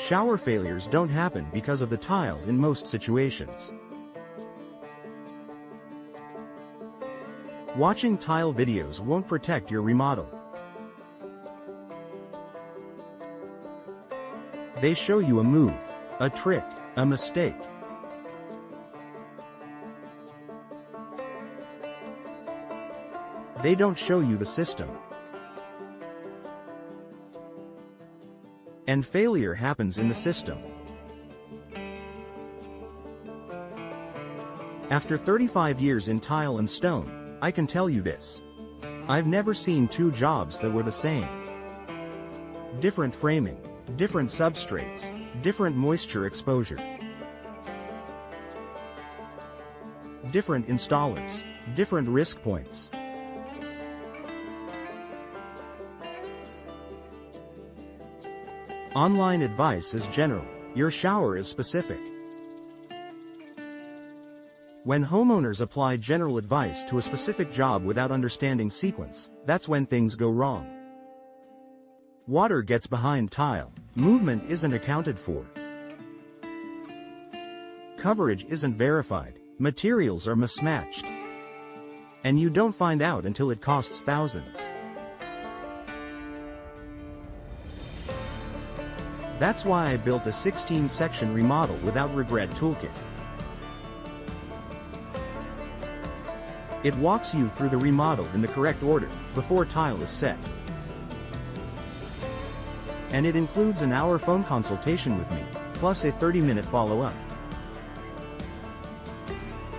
Shower failures don't happen because of the tile in most situations. Watching tile videos won't protect your remodel. They show you a move, a trick, a mistake. They don't show you the system. And failure happens in the system. After 35 years in tile and stone, I can tell you this. I've never seen two jobs that were the same. Different framing, different substrates, different moisture exposure. Different installers, different risk points. Online advice is general, your shower is specific. When homeowners apply general advice to a specific job without understanding sequence, that's when things go wrong. Water gets behind tile, movement isn't accounted for. Coverage isn't verified, materials are mismatched. And you don't find out until it costs thousands. That's why I built a 16-section remodel without regret toolkit. It walks you through the remodel in the correct order, before tile is set. And it includes an hour phone consultation with me, plus a 30-minute follow-up.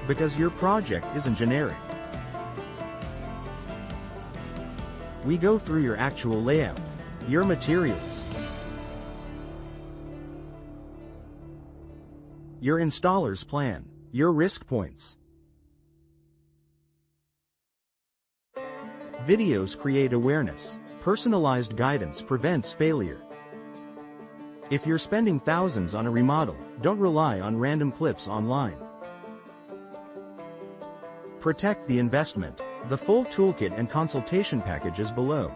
Because your project isn't generic. We go through your actual layout, your materials, your installer's plan, your risk points. Videos create awareness. Personalized guidance prevents failure. If you're spending thousands on a remodel, don't rely on random clips online. Protect the investment. The full toolkit and consultation package is below.